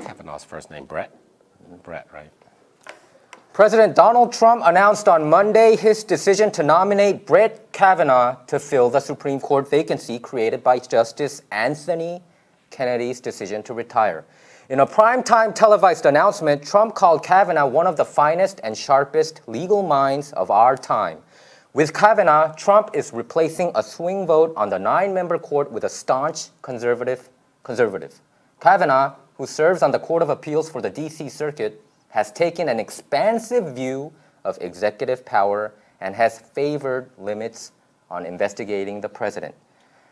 Kavanaugh's first name? Brett? Brett, right? President Donald Trump announced on Monday his decision to nominate Brett Kavanaugh to fill the Supreme Court vacancy created by Justice Anthony Kennedy's decision to retire. In a primetime televised announcement, Trump called Kavanaugh one of the finest and sharpest legal minds of our time. With Kavanaugh, Trump is replacing a swing vote on the 9-member court with a staunch conservative. Kavanaugh, who serves on the Court of Appeals for the D.C. Circuit, has taken an expansive view of executive power and has favored limits on investigating the president.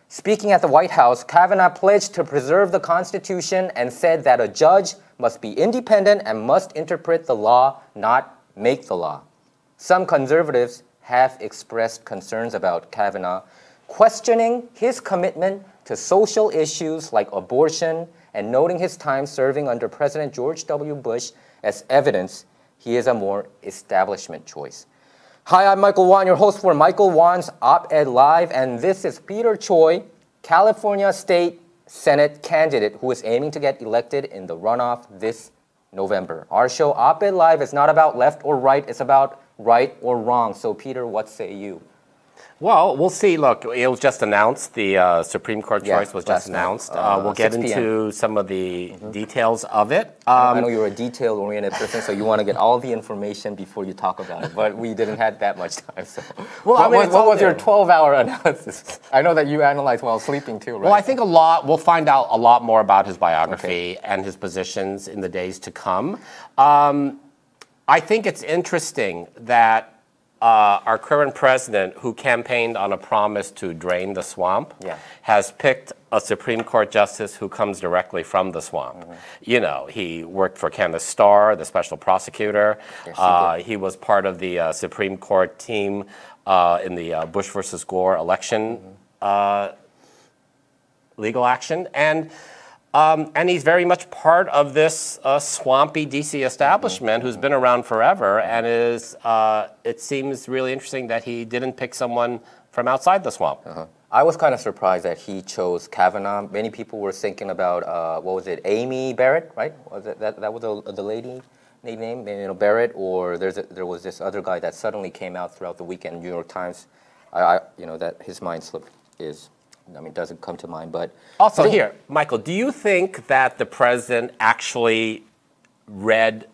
Speaking at the White House, Kavanaugh pledged to preserve the Constitution and said that a judge must be independent and must interpret the law, not make the law. Some conservatives have expressed concerns about Kavanaugh, questioning his commitment to social issues like abortion and noting his time serving under President George W. Bush as evidence he is a more establishment choice. Hi, I'm Michael Wan, your host for Michael Wan's Op-Ed Live, and this is Peter Choi, California State Senate candidate who is aiming to get elected in the runoff this November. Our show, Op-Ed Live, is not about left or right, it's about right or wrong. So, Peter, what say you? Well, we'll see. Look, it was just announced. The Supreme Court choice was just announced. We'll get into some of the details of it. I know you're a detail-oriented person, so you want to get all the information before you talk about it. But we didn't have that much time. So, what was your 12-hour analysis? I know that you analyzed while sleeping too, right? Well, I think we'll find out a lot more about his biography and his positions in the days to come. I think it's interesting that our current president, who campaigned on a promise to drain the swamp, has picked a Supreme Court justice who comes directly from the swamp. You know, he worked for Candace Starr, the special prosecutor. Yes, he was part of the Supreme Court team in the Bush versus Gore election legal action. And he's very much part of this swampy D.C. establishment who's been around forever, and it seems really interesting that he didn't pick someone from outside the swamp. I was kind of surprised that he chose Kavanaugh. Many people were thinking about, what was it, Amy Barrett, right? Was it that was the lady name, Barrett, or there was this other guy that suddenly came out throughout the weekend, New York Times. That his mind slip doesn't come to mind, but... Also here, Michael, do you think that the president actually read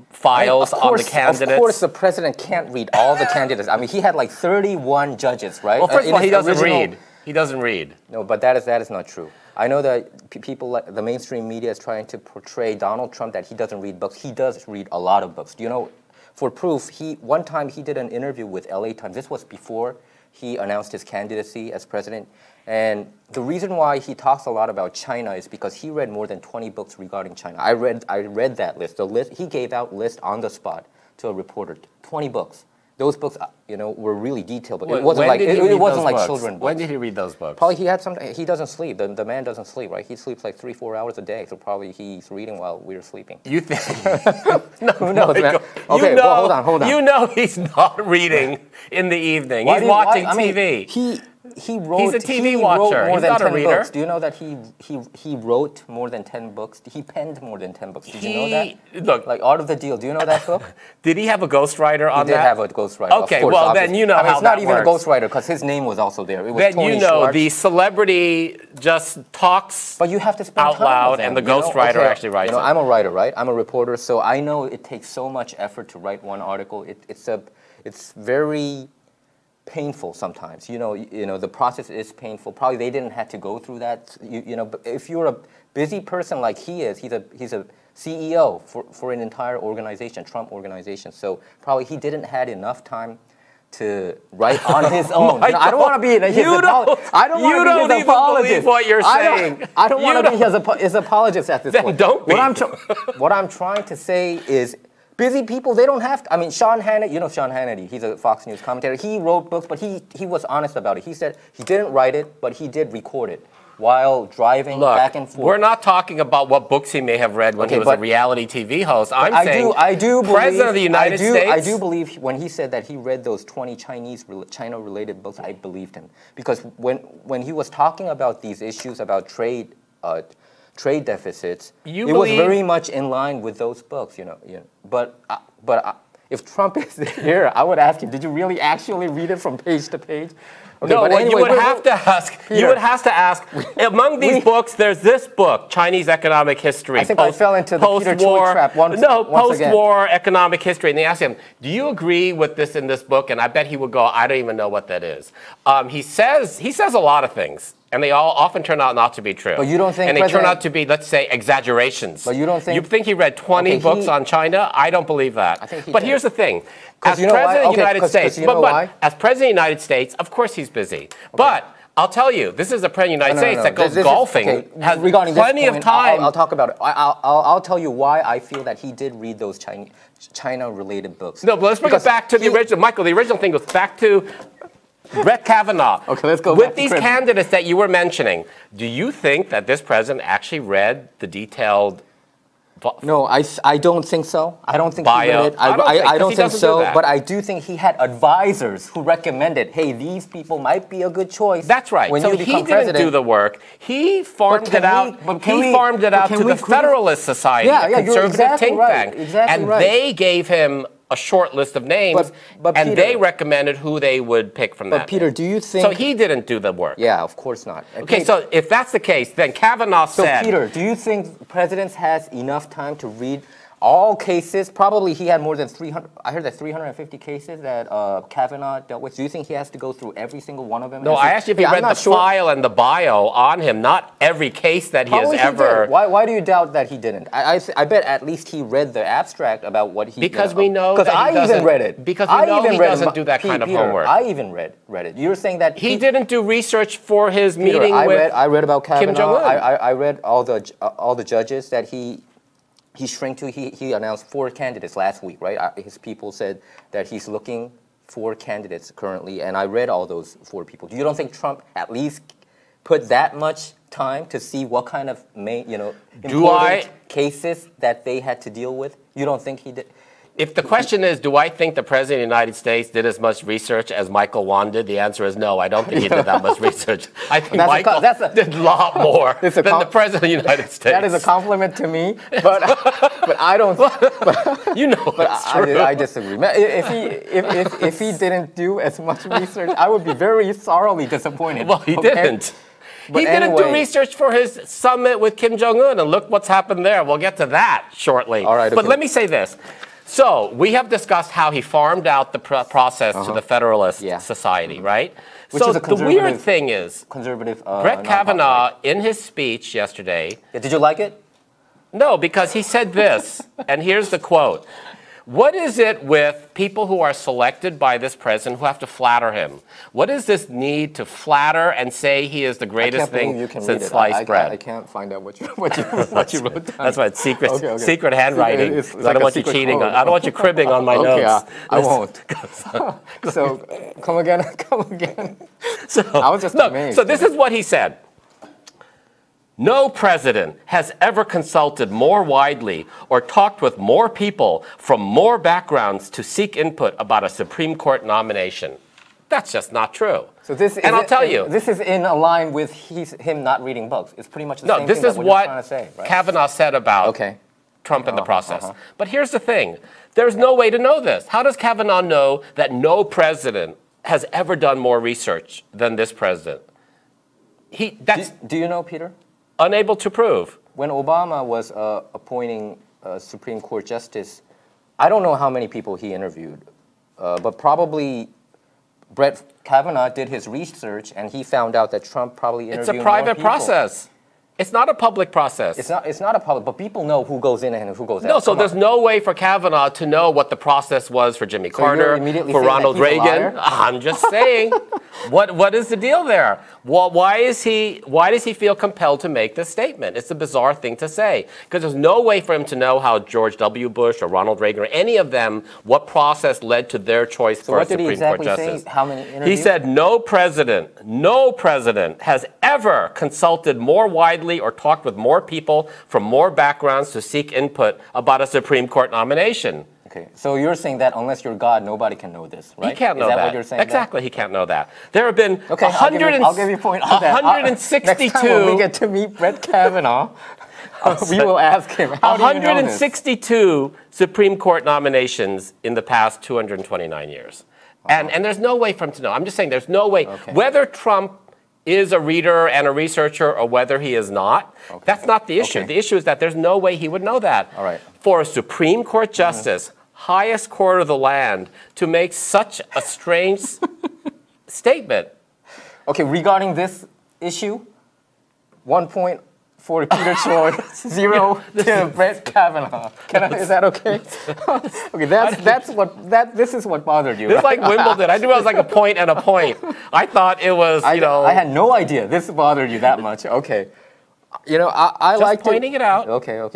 files on the candidates? Of course the president can't read all the candidates. I mean, he had like 31 judges, right? Well, first of all, he doesn't read. He doesn't read. No, but that is not true. I know that people, like the mainstream media, is trying to portray Donald Trump that he doesn't read books. He does read a lot of books. Do you know, for proof, one time he did an interview with LA Times. This was before he announced his candidacy as president. And the reason why he talks a lot about China is because he read more than 20 books regarding China. I read that list. The list he gave out list on the spot to a reporter. 20 books. Those books, were really detailed. But it wasn't like children books. When did he read those books? Probably he had some. He doesn't sleep. The man doesn't sleep, right? He sleeps like 3-4 hours a day. So probably he's reading while we're sleeping. You think? No, who knows, man? Okay, well, hold on. You know he's not reading in the evening. He's watching TV. He wrote. He's a TV watcher. More he's than not 10 a reader. books. Do you know that he wrote more than 10 books? He penned more than 10 books. Did you know that? Look, like Art of the Deal. Do you know that book? Did he have a ghostwriter on that? He did have a ghostwriter. Okay, of course, well obviously. then you know how that works. It's not even a ghostwriter because his name was also there. It was then Tony Schwartz. The celebrity just talks. But you have to spend out time loud, with them, and the ghostwriter actually writes it. I'm a writer, right? I'm a reporter, so I know it takes so much effort to write one article. It's very painful sometimes. The process is painful. Probably they didn't have to go through that. But if you're a busy person like he is, he's a CEO for an entire organization, Trump organization. So probably he didn't had enough time to write on his own. I don't want to be his apologist. I don't want to be his apologist. Believe what you're saying. I don't want to be his apologist at this point. Don't be. What I'm trying to say is, busy people, they don't have to. I mean, Sean Hannity, you know Sean Hannity, he's a Fox News commentator. He wrote books, but he was honest about it. He said he didn't write it, but he did record it while driving back and forth. We're not talking about what books he may have read when he was a reality TV host. I'm saying President of the United States. I do believe when he said that he read those 20 China-related books, I believed him. Because when he was talking about these issues about trade trade deficits. It was very much in line with those books, But if Trump is here, I would ask him, did you really actually read it from page to page? Okay, no, anyway, you would have to ask. Peter, you would have to ask. Among these books, there's this book, Chinese Economic History. I think I fell into the Peter Choi trap once post-war economic history. And they asked him, "Do you agree with this in this book?" And I bet he would go, "I don't even know what that is." He says a lot of things, and they all often turn out not to be true. But you don't think? And they turn out to be, let's say, exaggerations. But you don't think? You think he read 20 books on China? I don't believe that. I think he but did. Here's the thing. As President of the United States, as President of the United States, of course he's busy. Okay. But I'll tell you, this is a President of the United States that goes golfing, has plenty of time. I'll talk about it. I'll tell you why I feel that he did read those China-related books. No, but let's bring it back to the original. Michael, the original thing goes back to Brett Kavanaugh. Okay, let's go with these candidates that you were mentioning, do you think that this president actually read the detailed? No, I don't think so. I don't think bio. He read it. I don't think so. But I do think he had advisors who recommended, hey, these people might be a good choice. That's right. When so you become president. Didn't do the work. He farmed it out. He farmed it out to the Federalist Society, a conservative think tank, and they gave him a short list of names, and Peter, they recommended who they would pick from that. But Peter, do you think... So he didn't do the work. Yeah, of course not. Okay, so if that's the case, then Kavanaugh said... So Peter, do you think presidents has enough time to read all cases? Probably he had more than 300... I heard that 350 cases that Kavanaugh dealt with. Do you think he has to go through every single one of them? No, I asked you if you read the file and the bio on him, not every case that he has ever... Why do you doubt that he didn't? I bet at least he read the abstract about what he... Because we know that he doesn't... Because I even read it. Because we know he doesn't do that kind of homework. I even read it. You're saying that... He didn't do research for his meeting with I read about Kavanaugh. Kim Jong-un. I read all the judges that he shrank to. He announced 4 candidates last week, right? His people said that he's looking for candidates currently, and I read all those 4 people. You don't think Trump at least put that much time to see what kind of important cases that they had to deal with? You don't think he did? If the question is, do I think the President of the United States did as much research as Michael Wan did, the answer is no, I don't think he did that much research. I think Michael did a lot more than the President of the United States. That is a compliment to me, but I don't... But, you know it's true. I disagree. If he didn't do as much research, I would be very thoroughly disappointed. Well, he didn't. He didn't do research for his summit with Kim Jong-un, and look what's happened there. We'll get to that shortly. All right, But let me say this. So we have discussed how he farmed out the process to the Federalist Society, right? Which so is the weird thing is, Brett Kavanaugh, in his speech yesterday... Yeah, did you like it? No, because he said this, and here's the quote. What is it with people who are selected by this president who have to flatter him? What is this need to flatter and say he is the greatest thing since sliced bread? I can't find out what you wrote down. That's why it's secret handwriting. It's like I don't want you cheating. I don't want you cribbing on my notes. I won't. So come again. I was just amazed. So this is what he said. No president has ever consulted more widely or talked with more people from more backgrounds to seek input about a Supreme Court nomination. That's just not true. So I'll tell you. This is in line with him not reading books. It's pretty much the same thing this is what you're trying to say, right? Kavanaugh said about Trump in the process. But here's the thing. There's no way to know this. How does Kavanaugh know that no president has ever done more research than this president? Do you know, Peter? Unable to prove. When Obama was appointing a Supreme Court justice, I don't know how many people he interviewed, but probably Brett Kavanaugh did his research and he found out that Trump probably interviewed more people. It's a private process. It's not a public process. It's not a public, but people know who goes in and who goes out. No, so there's no way for Kavanaugh to know what the process was for Jimmy Carter, for Ronald Reagan. I'm just saying. What is the deal there? Why does he feel compelled to make this statement? It's a bizarre thing to say because there's no way for him to know how George W. Bush or Ronald Reagan or any of them, what process led to their choice for a Supreme Court justice. Say? How many interviews? He said no president has ever consulted more widely or talked with more people from more backgrounds to seek input about a Supreme Court nomination. Okay, so you're saying that unless you're God, nobody can know this, right? He can't know that. Is that what you're saying? Exactly, he can't know that. There have been I'll give you a point on that. 162. Next time when we get to meet Brett Kavanaugh, We will ask him. How do you know this? 162 Supreme Court nominations in the past 229 years. And there's no way for him to know. I'm just saying there's no way. Whether Trump is a reader and a researcher or whether he is not, that's not the issue. The issue is that there's no way he would know that. All right. For a Supreme Court justice, highest court of the land, to make such a strange statement. Okay, regarding this issue, 1 point for Peter Choi, 0 to Brett Kavanaugh. Is that okay? Okay, this is what bothered you. It's like Wimbledon. I knew it was like a point and a point. I thought it was, I had no idea this bothered you that much. Okay. I like pointing it out. Okay.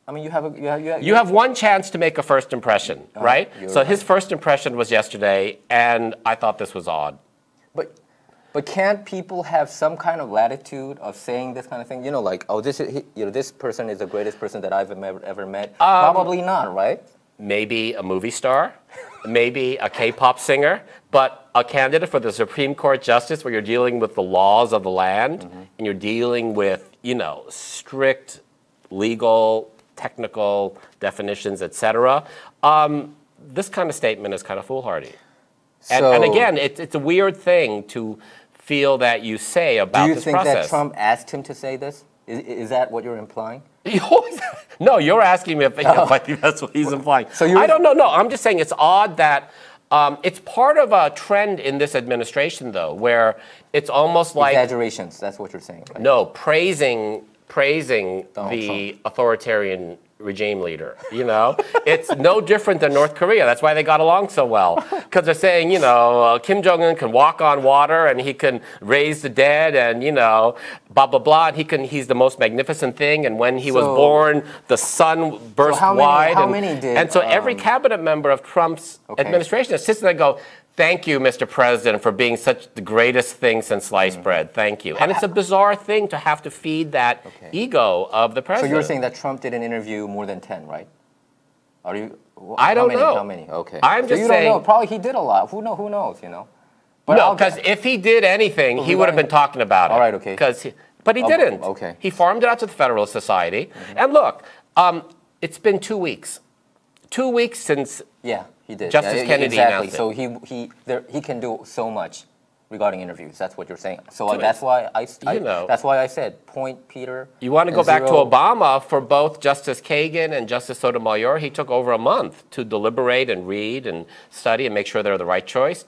I mean, you have one chance to make a first impression, right? So his first impression was yesterday, and I thought this was odd. But can't people have some kind of latitude of saying this kind of thing? Like, oh, this person is the greatest person that I've ever met. Probably not, right? Maybe a movie star, maybe a K-pop singer, but a candidate for the Supreme Court justice, where you're dealing with the laws of the land and you're dealing with, strict legal, technical definitions, etc. This kind of statement is kind of foolhardy. And again, it's a weird thing to feel that you say about this process. Do you think that Trump asked him to say this? Is that what you're implying? No, you're asking me if I think that's what he's implying. I don't know. No, I'm just saying it's odd that it's part of a trend in this administration, though, where it's almost like exaggerations. That's what you're saying. Right? No, praising the authoritarian regime leader. It's no different than North Korea. That's why they got along so well, because they're saying, Kim Jong-un can walk on water and he can raise the dead and blah blah blah. And he's the most magnificent thing. And when he was born, the sun burst wide. And so every cabinet member of Trump's administration sits there and go, "Thank you, Mr. President, for being such the greatest thing since sliced bread. Thank you." And it's a bizarre thing to have to feed that ego of the president. So you're saying that Trump didn't interview more than 10, right? Are you? I don't know. How many? Okay. I'm just saying. Don't know. Probably he did a lot. Who knows? But no, because if he did anything, he would have been talking about it. All right. Okay. But he didn't. Okay. He farmed it out to the Federalist Society. And look, it's been 2 weeks. 2 weeks since. Yeah. He did. Justice Kennedy announced it. So he can do so much regarding interviews. That's what you're saying. So that's why that's why I said point Peter. You want to go back to Obama for both Justice Kagan and Justice Sotomayor? He took over a month to deliberate and read and study and make sure they're the right choice.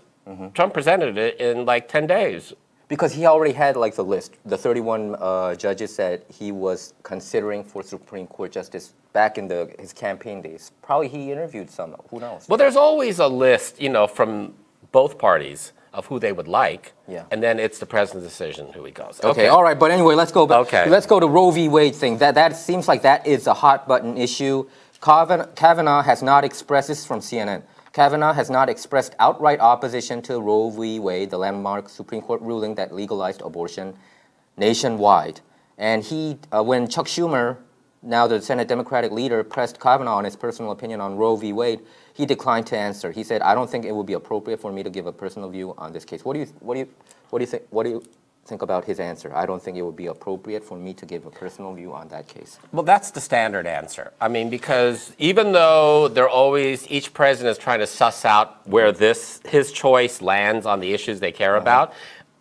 Trump presented it in like 10 days. Because he already had like the list. The 31 judges that he was considering for Supreme Court justice back in his campaign days. Probably he interviewed some. Who knows? Well, there's always a list, from both parties of who they would like. Yeah. And then it's the president's decision who he goes. Okay. All right. But anyway, let's go back. Okay. Let's go to Roe v. Wade thing. That seems like that is a hot button issue. Kavanaugh has not expressed this from CNN. Kavanaugh has not expressed outright opposition to Roe v. Wade, the landmark Supreme Court ruling that legalized abortion nationwide. And when Chuck Schumer, now the Senate Democratic leader, pressed Kavanaugh on his personal opinion on Roe v. Wade, he declined to answer. He said, "I don't think it would be appropriate for me to give a personal view on this case." What do you think about his answer? "I don't think it would be appropriate for me to give a personal view on that case." Well, that's the standard answer. I mean, because even though each president is trying to suss out where his choice lands on the issues they care about,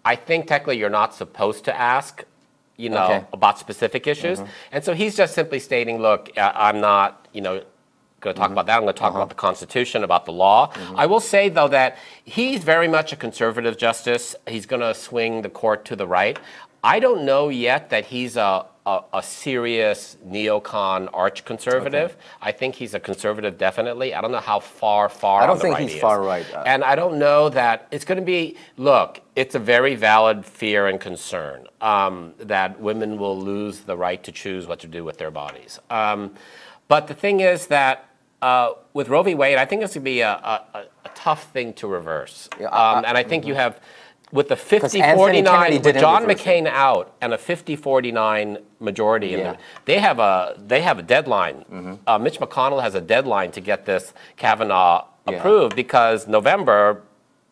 I think technically you're not supposed to ask, about specific issues. And so he's just simply stating, look, I'm not, going to talk about that. I'm going to talk about the Constitution, about the law. I will say, though, that he's very much a conservative justice. He's going to swing the court to the right. I don't know yet that he's a serious neocon arch-conservative. I think he's a conservative, definitely. I don't know how far I don't think he's far right. And I don't know that it's going to be, look, it's a very valid fear and concern that women will lose the right to choose what to do with their bodies. But the thing is that with Roe v. Wade, I think it's going to be a tough thing to reverse. And I think you have, with the 50-49, with John McCain out and a 50-49 majority, they have a deadline. Mitch McConnell has a deadline to get this Kavanaugh approved because November,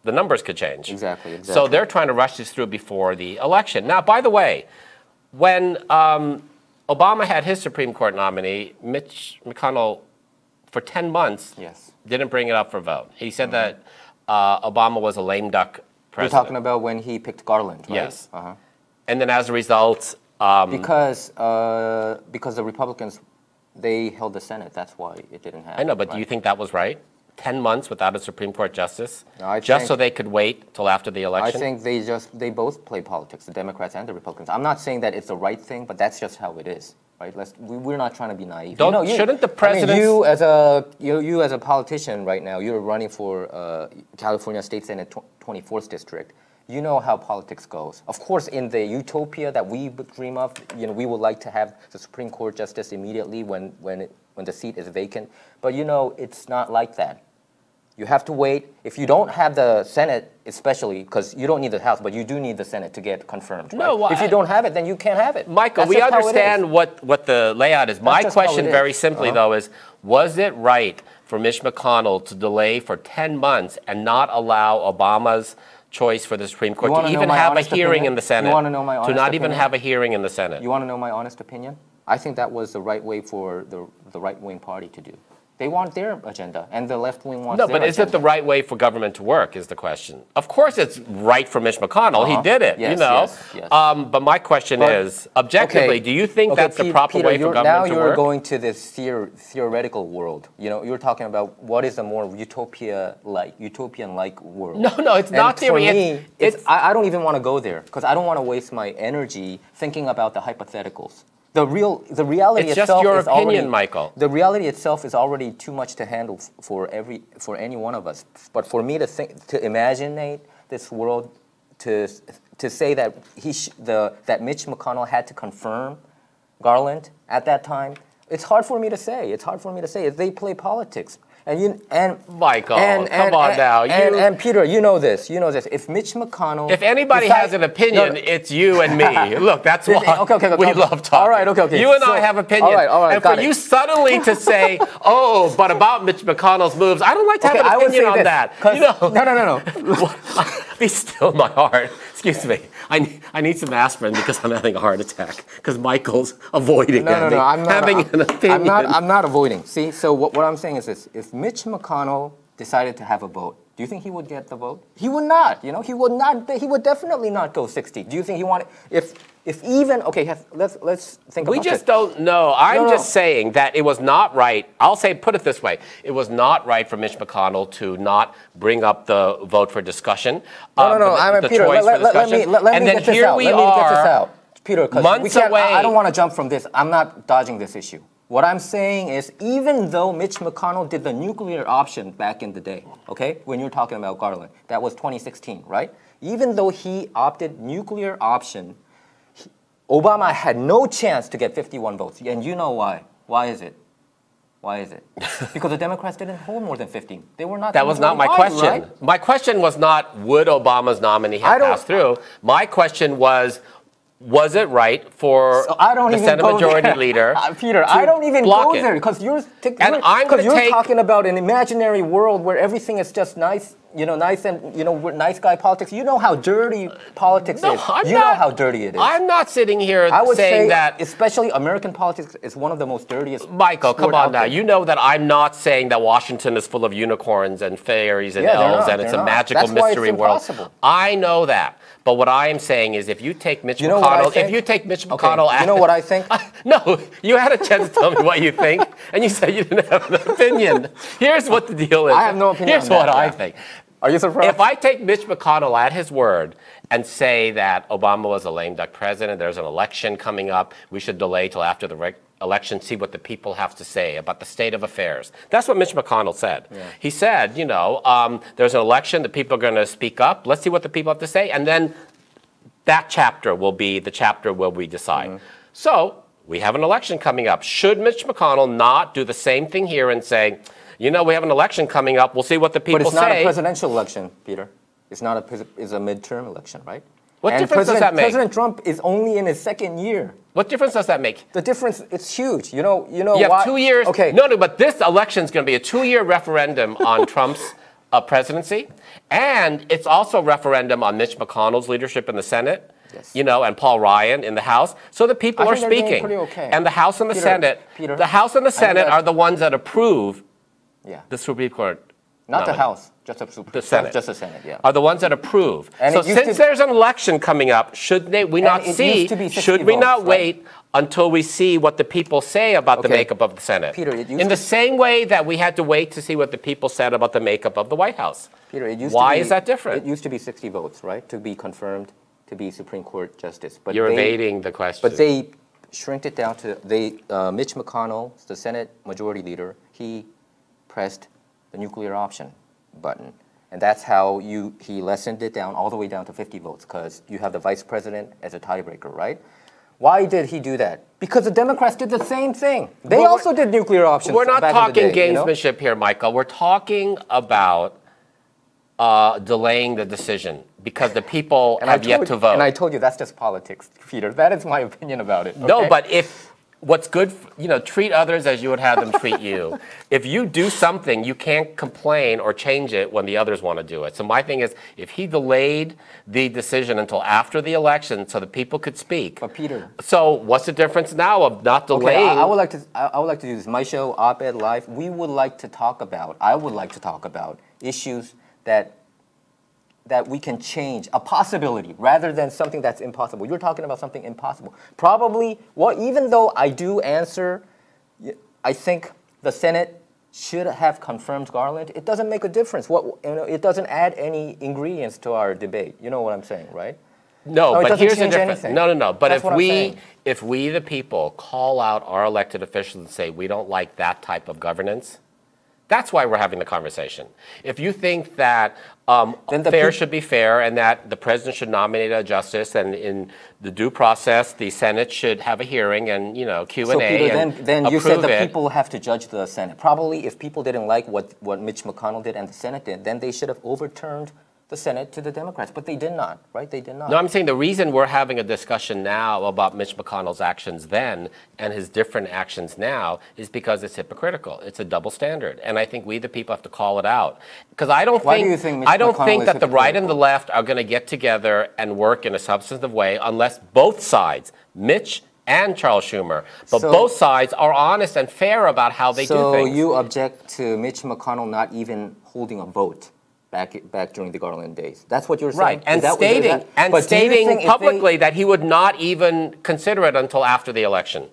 the numbers could change. Exactly. So they're trying to rush this through before the election. Now, by the way, when Obama had his Supreme Court nominee, Mitch McConnell, for 10 months, didn't bring it up for vote. He said that Obama was a lame duck president. You're talking about when he picked Garland, right? Yes. And then as a result... because the Republicans, they held the Senate. That's why it didn't happen. I know, but do you think that was right? 10 months without a Supreme Court justice, no, just so they could wait till after the election? I think they both play politics, the Democrats and the Republicans. I'm not saying that it's the right thing, but that's just how it is, right? We're not trying to be naive. Shouldn't the president? I mean, you as a politician right now, you're running for California State Senate 24th District. You know how politics goes. Of course, in the utopia that we dream of, we would like to have the Supreme Court justice immediately when the seat is vacant. But it's not like that. You have to wait. If you don't have the Senate, especially, because you don't need the House, but you do need the Senate to get confirmed. Right? No, if you don't have it, then you can't have it. Michael, we understand what the layout is. My question, very simply, though, is was it right for Mitch McConnell to delay for 10 months and not allow Obama's choice for the Supreme Court to even have a hearing in the Senate? You want to know my honest opinion? To not even have a hearing in the Senate. You want to know my honest opinion? I think that was the right way for the right-wing party to do. They want their agenda, and the left wing wants their agenda. No, but is it the right way for government to work is the question. Of course it's right for Mitch McConnell. He did it, Yes. But my question is, objectively, do you think that's the proper way for government to work? Now you're going to this theoretical world. You're talking about what is a more utopian-like world. No, it's not theory. For me, I don't even want to go there, because I don't want to waste my energy thinking about the hypotheticals. The reality it's itself just your is opinion, already, Michael. The reality itself is already too much to handle for any one of us. But for me to imagine this world, to say that that Mitch McConnell had to confirm Garland at that time, it's hard for me to say. They play politics. Michael, come on now. And Peter, you know this. If Mitch McConnell... If anybody has an opinion, it's you and me. Look, that's why we love talking. All right, okay. You and I have opinions. All right, and for you suddenly to say, but about Mitch McConnell's moves, I don't like to have an opinion on that. No. Be still, my heart. Excuse me. I need some aspirin because I'm having a heart attack. Because Michael's avoiding having an opinion. I'm not avoiding. See, so what I'm saying is this. If Mitch McConnell decided to have a vote, do you think he would get the vote? He would not. He would not. He would definitely not go 60. Do you think he wanted? If even let's think about it. We just don't know. I'm just saying that it was not right. I'll put it this way: it was not right for Mitch McConnell to not bring up the vote for discussion. Peter, let me get this out. Peter, months away. I don't want to jump from this. I'm not dodging this issue. What I'm saying is, even though Mitch McConnell did the nuclear option back in the day, okay, when you're talking about Garland, that was 2016, right? Even though he opted nuclear option, Obama had no chance to get 51 votes. And you know why. Why is it? Because the Democrats didn't hold more than 15. They were not. That was not my question. Right? My question was not, would Obama's nominee have passed through? My question was it right for the Senate Majority Leader Peter, I don't even go there because you're talking about an imaginary world where everything is just nice, nice and, nice guy politics. You know how dirty politics is. You know how dirty it is. I'm not sitting here saying that. Especially American politics is one of the most dirtiest. Michael, come on now. You know that I'm not saying that Washington is full of unicorns and fairies and elves and it's a magical mystery world. I know that. But what I am saying is, if you take Mitch McConnell, you know what I think? No, you had a chance to tell me what you think, and you said you didn't have an opinion. Here's what the deal is. I have no opinion. Here's what I think. Are you surprised? If I take Mitch McConnell at his word and say that Obama was a lame duck president, there's an election coming up, we should delay till after the election, see what the people have to say about the state of affairs. That's what Mitch McConnell said. Yeah. He said, there's an election, the people are going to speak up. Let's see what the people have to say, and then that chapter will be the chapter where we decide. Mm-hmm. So we have an election coming up. Should Mitch McConnell not do the same thing here and say, we have an election coming up, we'll see what the people say. But it's not a presidential election, Peter. It's a midterm election, right? What difference does that make? President Trump is only in his second year. What difference does that make? The difference, it's huge. You have why? 2 years. Okay. No, but this election is going to be a 2-year referendum on Trump's presidency, and it's also a referendum on Mitch McConnell's leadership in the Senate. Yes. you know, and Paul Ryan in the House. So the people I are think they're doing speaking. pretty okay. And the House and the Senate, Peter, the House and the Senate are the ones that approve Yeah. the Supreme Court. Not the nominee. House, just the Senate. Just the Senate, yeah. Are the ones that approve. And So it used since to- there's an election coming up, should we not it see, used to be 60 should we not votes, right? wait until we see what the people say about the Okay. makeup of the Senate? Peter, it used in the to- same way that we had to wait to see what the people said about the makeup of the White House. Peter, it used Why to be, is that different? It used to be 60 votes, right, to be confirmed to be Supreme Court justice. But You're they, evading the question. But they shrinked it down to Mitch McConnell, the Senate Majority Leader. He pressed the nuclear option button, and that's how he lessened it down all the way down to 50 votes, because you have the Vice President as a tiebreaker, right? Why did he do that? Because the Democrats did the same thing. They also did nuclear options. We're not back in the talking day, you know? gamesmanship here, Michael. We're talking about delaying the decision because the people have yet to vote. And I told you that's just politics, Peter. That is my opinion about it. No, okay? but if what's good, treat others as you would have them treat you. If you do something, you can't complain or change it when the others want to do it. So my thing is, if he delayed the decision until after the election so that people could speak. But Peter. So what's the difference now of not delaying? Okay, I would like to do this. My show, Op-Ed Live, I would like to talk about issues that we can change, a possibility, rather than something that's impossible. You're talking about something impossible. Probably, even though I do answer, I think the Senate should have confirmed Garland. It doesn't make a difference. It doesn't add any ingredients to our debate. You know what I'm saying, right? No, it but doesn't here's the change difference. anything. No. But That's what I'm saying. if we, the people, call out our elected officials and say we don't like that type of governance, that's why we're having the conversation. If you think that fair should be fair and that the president should nominate a justice and in the due process the Senate should have a hearing and Q&A So Peter, and then you said the approve it. people have to judge the Senate. Probably if people didn't like what Mitch McConnell did and the Senate did, then they should have overturned the Senate to the Democrats. But they did not, right? They did not. No, I'm saying the reason we're having a discussion now about Mitch McConnell's actions then and his different actions now is because it's hypocritical. It's a double standard. And I think we, the people, have to call it out. Because I don't Why do you think Mitch I don't McConnell think is that the right and the hypocritical? left are going to get together and work in a substantive way unless both sides, Mitch and Charles Schumer, but both sides are honest and fair about how they do things. So you object to Mitch McConnell not even holding a vote back during the Garland days. That's what you're saying. Right, and stating publicly that he would not even consider it until after the election.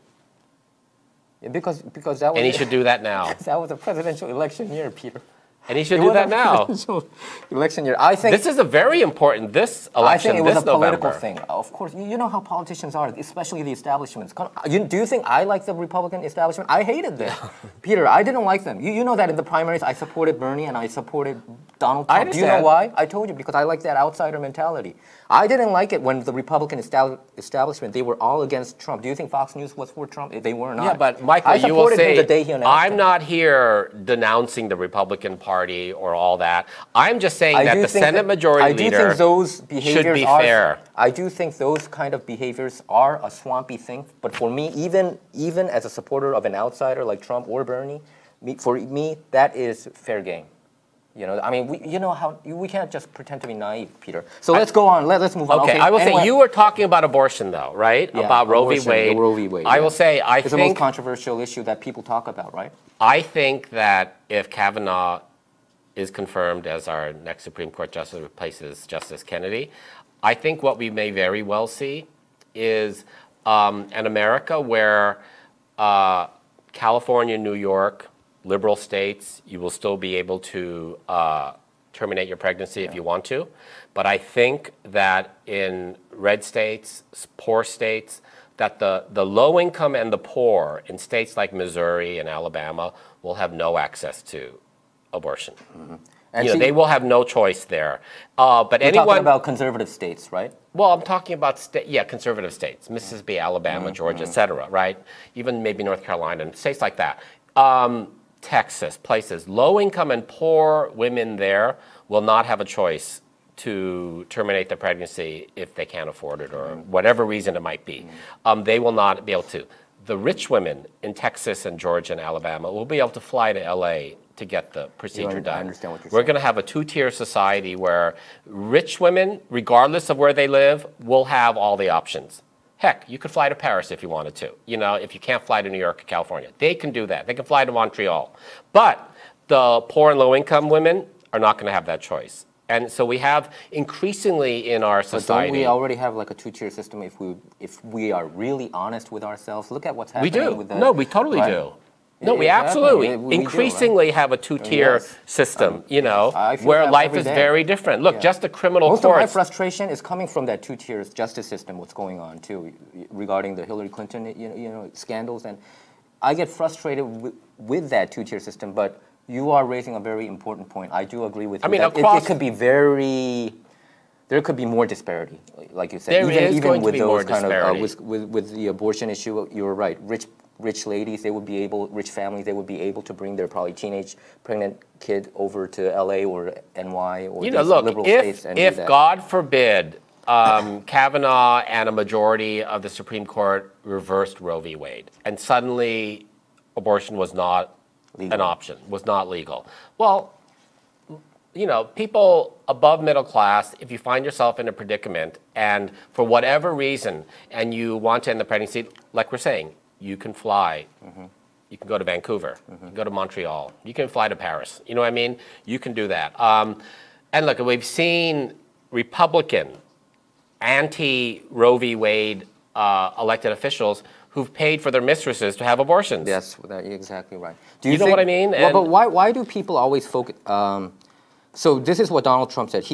Yeah, because that was And he should do that now. that was a presidential election year, Peter. And he should do that now. Election year. I think This is a very important, this election, I think it was this a political November. thing. Of course, you know how politicians are, especially the establishments. Do you think I like the Republican establishment? I hated them. Peter, I didn't like them. You know that in the primaries I supported Bernie and I supported Donald Trump. Do you know why? I told you, because I like that outsider mentality. I didn't like it when the Republican establishment, they were all against Trump. Do you think Fox News was for Trump? They were not. Yeah, but Michael, you will say, I'm not here denouncing the Republican Party or all that. I'm just saying that the Senate Majority Leader should be fair. I do think those kind of behaviors are a swampy thing. But for me, even as a supporter of an outsider like Trump or Bernie, for me, that is fair game. I mean, we can't just pretend to be naive, Peter. So let's go on. Let's move on. Okay, I will say you were talking about abortion, though, right? Yeah, about Roe v. Wade. Roe v. Wade. I will say, it's the most controversial issue that people talk about, right? I think that if Kavanaugh is confirmed as our next Supreme Court justice, replaces Justice Kennedy, I think what we may very well see is an America where California, New York, liberal states, you will still be able to terminate your pregnancy if you want to. But I think that in red states, poor states, that the low income and the poor in states like Missouri and Alabama will have no access to abortion. Mm-hmm. And they will have no choice there. But You're talking about conservative states, right? Well, I'm talking about conservative states, Mississippi, Alabama, Georgia, et cetera, right? Even maybe North Carolina and states like that. Texas, places, low income and poor women there will not have a choice to terminate their pregnancy if they can't afford it or whatever reason it might be. They will not be able to. The rich women in Texas and Georgia and Alabama will be able to fly to LA to get the procedure done. I understand what you're We're saying. going to have a two-tier society where rich women, regardless of where they live, will have all the options. Heck, you could fly to Paris if you wanted to. You know, if you can't fly to New York or California, they can do that. They can fly to Montreal. But the poor and low-income women are not going to have that choice. And so we have increasingly in our society. But don't we already have like a two-tier system if we are really honest with ourselves? Look at what's happening. We do. With the, no, we totally right? do. No, we absolutely we do, increasingly right? have a two-tier Yes. system, you know, I feel where that life every is day. very different. Look, just the criminal Most of my courts. frustration is coming from that two-tier justice system. What's going on too, regarding the Hillary Clinton, you know, scandals, and I get frustrated with that two-tier system. But you are raising a very important point. I do agree with you. I mean, that across it could be very. There could be more disparity, like you said. There is going to with be those more kind disparity. of with the abortion issue. You're right. Rich ladies, they would be able. Rich families, they would be able to bring their probably teenage pregnant kid over to LA or NY or You know, these look, liberal states and do if that. God forbid, Kavanaugh and a majority of the Supreme Court reversed Roe v. Wade, and suddenly abortion was not an option, was not legal. Well, you know, people above middle class, if you find yourself in a predicament and for whatever reason, and you want to end the pregnancy, like we're saying, you can fly. You can go to Vancouver. You can go to Montreal. You can fly to Paris. You know what I mean? You can do that. And look, we've seen Republican, anti-Roe v. Wade elected officials who've paid for their mistresses to have abortions. Yes, you're exactly right. Do You know what I mean? Well, but why do people always focus? So this is what Donald Trump said.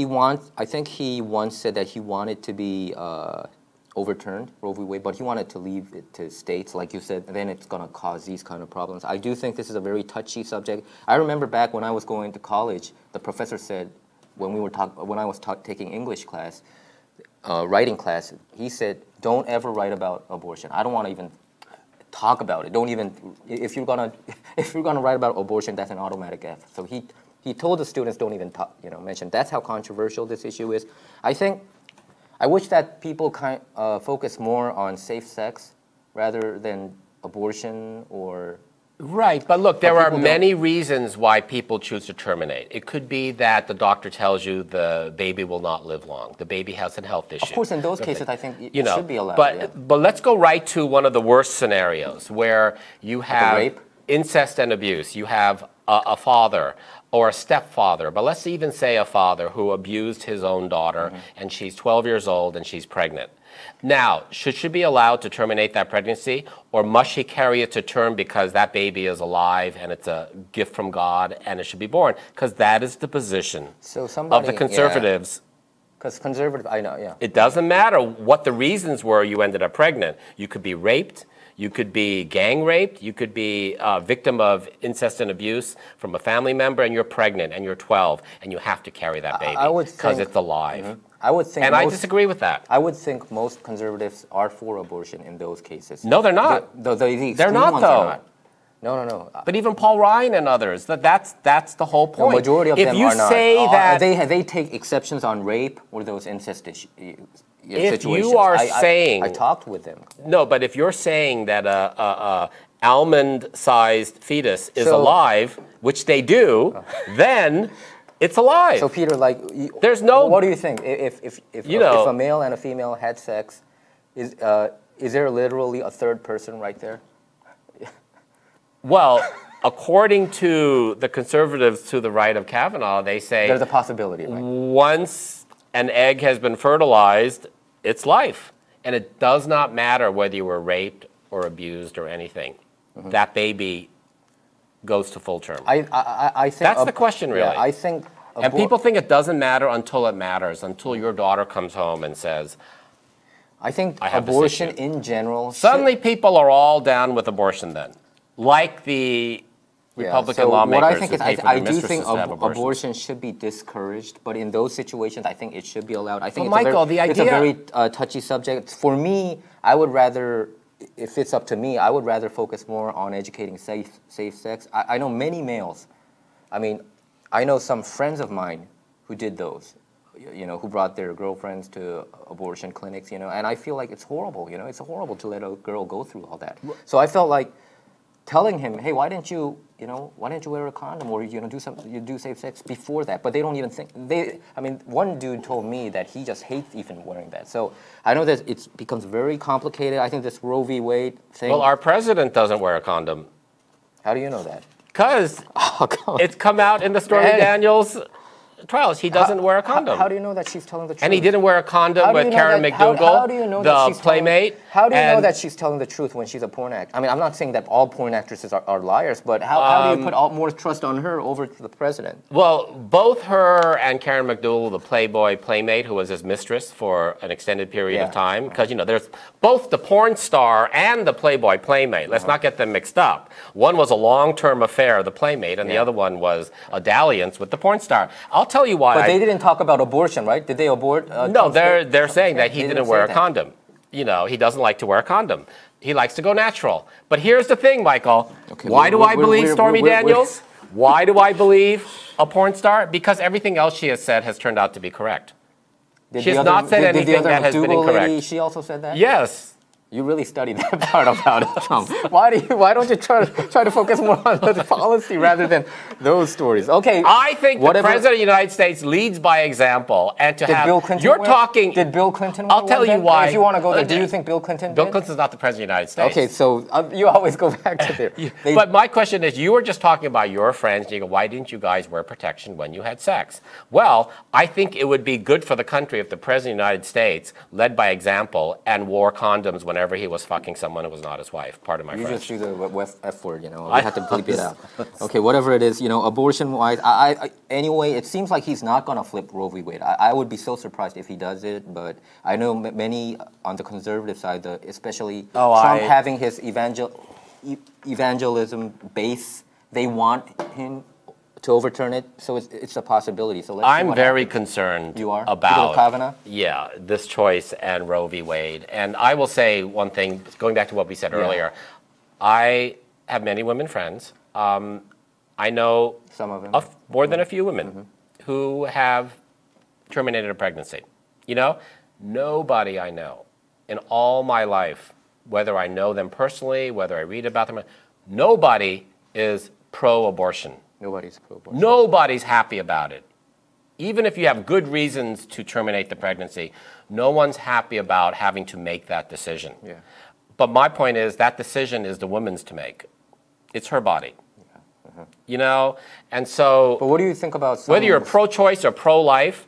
I think he once said that he wanted to be overturned, Roe v. Wade, but he wanted to leave it to states, like you said, and then it's going to cause these kind of problems. I do think this is a very touchy subject. I remember back when I was going to college, the professor said, when I was taking English class, writing class, he said, don't ever write about abortion. I don't want to even talk about it. Don't even, if you're gonna write about abortion, that's an automatic F. So he told the students, don't even mention. That's how controversial this issue is. I wish that people focus more on safe sex rather than abortion or. Right, but look, there are many reasons why people choose to terminate. It could be that the doctor tells you the baby will not live long. The baby has a health issue. Of course, in those cases, I think it should be allowed. But let's go right to one of the worst scenarios where you have rape? Incest and abuse. You have a father or a stepfather, but let's even say a father who abused his own daughter, and she's 12 years old and she's pregnant. Now, should she be allowed to terminate that pregnancy, or must she carry it to term because that baby is alive and it's a gift from God and it should be born? Because that is the position of the conservatives. Because conservative, I know, yeah. It doesn't matter what the reasons were you ended up pregnant. You could be raped. You could be gang raped. You could be a victim of incest and abuse from a family member, and you're pregnant and you're 12 and you have to carry that baby because it's alive. I would think. And I disagree with that. I would think most conservatives are for abortion in those cases. No, they're not. They're not, though. No. But even Paul Ryan and others, that's the whole point. The majority of them are not. If you say that they take exceptions on rape or those incest situations. If you are saying, I talked with them. No, but if you're saying that a almond-sized fetus is alive, which they do, then it's alive. So Peter, there's no. What do you think? If a male and a female had sex, is there literally a third person right there? Well, according to the conservatives to the right of Kavanaugh, they say there's a possibility. Right? Once an egg has been fertilized, it's life. And it does not matter whether you were raped or abused or anything. That baby goes to full term. I think that's the question, really. Yeah, I think. And people think it doesn't matter until it matters, until your daughter comes home and says, I think abortion in general. Suddenly people are all down with abortion then. Like the Republican lawmakers. What I think is, I do think abortion should be discouraged, but in those situations, I think it should be allowed. I think it's a very touchy subject. For me, I would rather, if it's up to me, I would rather focus more on educating safe sex. I know many males. I mean, I know some friends of mine who did those, who brought their girlfriends to abortion clinics, and I feel like it's horrible, it's horrible to let a girl go through all that. So I felt like telling him, hey, why didn't you, why didn't you wear a condom or you do safe sex before that? But they don't even think one dude told me that he just hates even wearing that. So I know that it becomes very complicated. I think this Roe v. Wade thing. Well, our president doesn't wear a condom. How do you know that? Because it's come out in the Stormy Daniels trials. He doesn't wear a condom. How do you know that she's telling the truth? And he didn't wear a condom with Karen McDougal, how do you know that she's playmate. How do you know that she's telling the truth when she's a porn actress? I mean, I'm not saying that all porn actresses are liars, but how do you put more trust on her over to the president? Well, both her and Karen McDougal, the Playboy playmate, who was his mistress for an extended period of time, because, there's both the porn star and the Playboy playmate. Let's not get them mixed up. One was a long-term affair, the playmate, and the other one was a dalliance with the porn star. I'll tell you why. But they didn't talk about abortion, right? Did they abort? No, they're saying that he didn't wear a condom. He doesn't like to wear a condom. He likes to go natural. But here's the thing, Michael. Okay, why do I believe Stormy Daniels? Why do I believe a porn star? Because everything else she has said has turned out to be correct. She has not said anything that has been incorrect. Lady, she also said that? Yes. You really studied that part about Trump. Why don't you try to focus more on the policy rather than those stories? Okay. I think the president of the United States leads by example, and to have Bill Clinton Did Bill Clinton? I'll tell you why. If you want to go there, do you think Bill Clinton? Bill Clinton's not the president of the United States. Okay, so you always go back to there. But my question is, you were just talking about your friends, and you go, why didn't you guys wear protection when you had sex? Well, I think it would be good for the country if the president of the United States led by example and wore condoms whenever he was fucking someone who was not his wife. Pardon my French. You just use the F word, I have to bleep it out. Okay, whatever it is, abortion-wise, anyway, it seems like he's not going to flip Roe v. Wade. I would be so surprised if he does it, but I know many on the conservative side, especially Trump having his evangelism base, they want him to overturn it, so it's a possibility. So I'm very concerned about Kavanaugh? Yeah, this choice and Roe v. Wade. And I will say one thing, going back to what we said earlier. I have many women friends. I know some of them. More than a few women who have terminated a pregnancy. Nobody I know in all my life, whether I know them personally, whether I read about them, nobody is pro-abortion. Nobody's pro-abortion. Nobody's happy about it. Even if you have good reasons to terminate the pregnancy, no one's happy about having to make that decision. Yeah. But my point is that decision is the woman's to make. It's her body. And so... But what do you think about... Whether you're pro-choice or pro-life,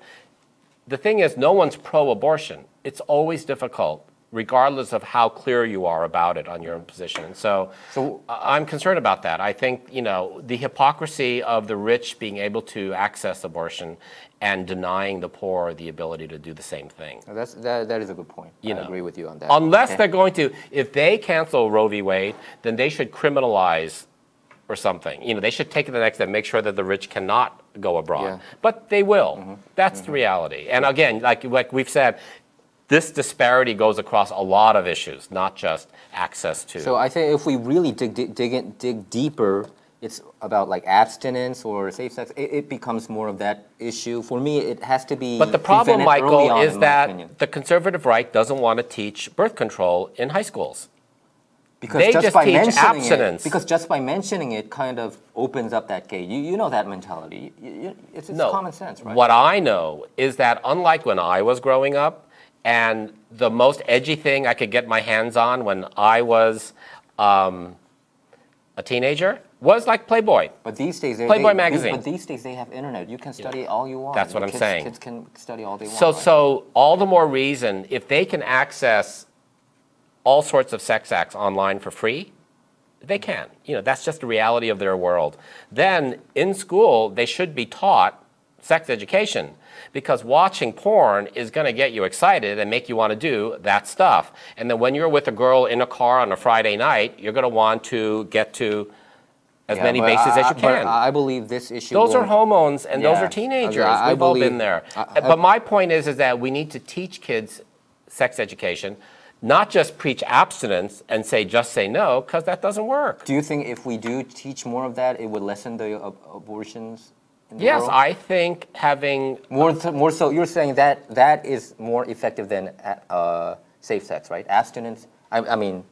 the thing is no one's pro-abortion. It's always difficult, regardless of how clear you are about it on your own position. And so I'm concerned about that. I think, the hypocrisy of the rich being able to access abortion and denying the poor the ability to do the same thing. That is a good point. I agree with you on that. Unless they're going to, if they cancel Roe v. Wade, then they should criminalize or something. They should take it the next step, make sure that the rich cannot go abroad. Yeah. But they will. That's the reality. And again, like we've said, this disparity goes across a lot of issues, not just access to. So I think if we really dig deeper, it's about like abstinence or safe sex. It becomes more of that issue. For me, it has to be. But the problem, Michael, is that the conservative right doesn't want to teach birth control in high schools. Because they just teach abstinence. Because just by mentioning it kind of opens up that gate. You know that mentality. It's common sense, right? What I know is that unlike when I was growing up, and the most edgy thing I could get my hands on when I was a teenager was like Playboy. But these days, Playboy magazine. But these days they have internet. You can study all you want. That's what I'm saying. Kids can study all they want. So all the more reason, if they can access all sorts of sex acts online for free, they can. That's just the reality of their world. Then in school, they should be taught sex education, because watching porn is going to get you excited and make you want to do that stuff. And then when you're with a girl in a car on a Friday night, you're going to want to get to as many bases as you can. But I believe this issue... Those are hormones, and those are teenagers. We've all been there. But my point is that we need to teach kids sex education, not just preach abstinence and just say no, because that doesn't work. Do you think if we do teach more of that, it would lessen the abortions? Yes, I think having... More so, you're saying that is more effective than safe sex, right? Abstinence, I mean,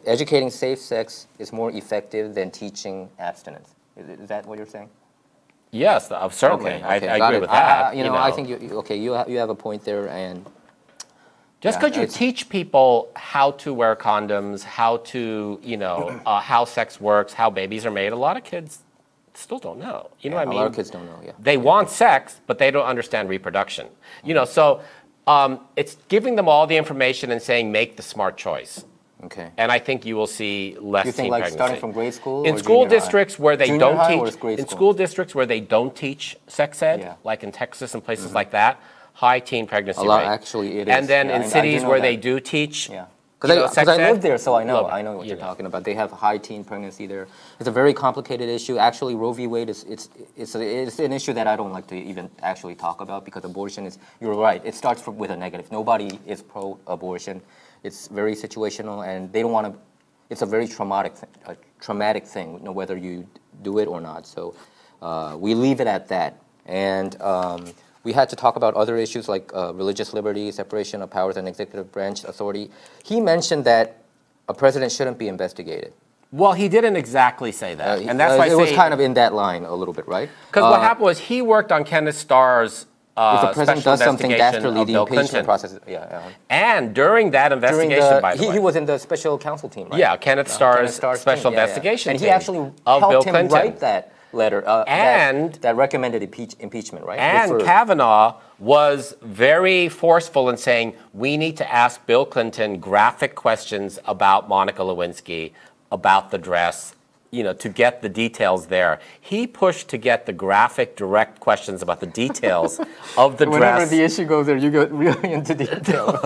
educating safe sex is more effective than teaching abstinence. Is that what you're saying? Yes, certainly. Okay, I got agree it. with that. You know, I think you have a point there, and just because you teach people how to wear condoms, how to, how sex works, how babies are made, a lot of kids still don't know. You know what I mean? A lot of kids don't know, yeah. They want sex, but they don't understand reproduction. So it's giving them all the information and saying, make the smart choice. Okay. And I think you will see less you think teen like pregnancy. starting from grade school? In school districts where they don't teach, in school districts where they don't teach sex ed, like in Texas and places like that, high teen pregnancy rate. Actually, it is. And then in cities where they do teach, because I lived there, so I know what you're talking about. They have high teen pregnancy there. It's a very complicated issue. Actually, Roe v. Wade it's an issue that I don't like to even actually talk about, because abortion is, you're right, it starts with a negative. Nobody is pro-abortion. It's very situational, and they don't want to. It's a very traumatic thing, whether you do it or not. So we leave it at that. And we had to talk about other issues like religious liberty, separation of powers and executive branch authority. He mentioned that a president shouldn't be investigated. Well, he didn't exactly say that. And that's why it was kind of in that line a little bit, right? Because what happened was he worked on Kenneth Starr's if the president does something dastardly, the Clinton. impeachment process. And during that investigation, by the way. He was in the special counsel team, right? Yeah, Kenneth Starr's special investigation team. And he actually of Bill helped him Clinton. write that letter that recommended impeachment, right? And Kavanaugh was very forceful in saying, we need to ask Bill Clinton graphic questions about Monica Lewinsky, about the dress, to get the details there. He pushed to get the graphic, direct questions about the details of the dress. Whenever the issue goes there, you go really into detail.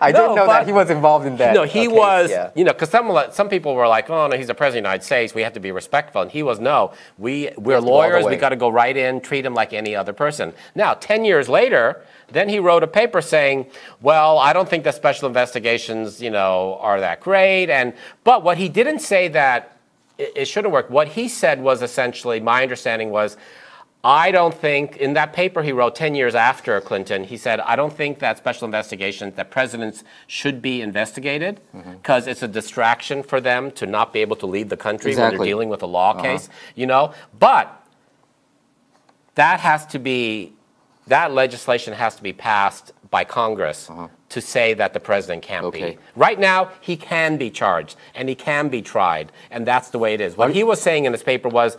I didn't know that he was involved in that. No, he was, because some people were like, oh, no, he's the president of the United States, we have to be respectful. And he was, no, we're lawyers, we got to go right in, treat him like any other person. Now, 10 years later, then he wrote a paper saying, well, I don't think that special investigations, are that great. But what he didn't say that it shouldn't work. What he said was essentially, my understanding was, I don't think, in that paper he wrote 10 years after Clinton, he said, I don't think that special investigations, that presidents should be investigated, because it's a distraction for them to not be able to leave the country when they're dealing with a law case, But that legislation has to be passed by Congress to say that the president can't be. Right now, he can be charged, and he can be tried, and that's the way it is. What he was saying in his paper was,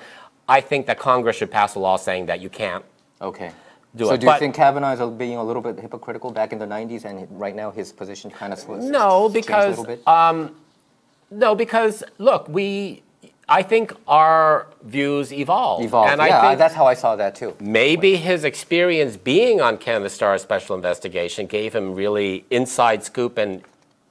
I think that Congress should pass a law saying that you can't do it. So do you think Kavanaugh is being a little bit hypocritical back in the 90s, and right now his position kind of changed a little bit? No, because, look, I think our views evolve. And I think that's how I saw that too. Maybe his experience being on Kenneth Starr's special investigation gave him really inside scoop and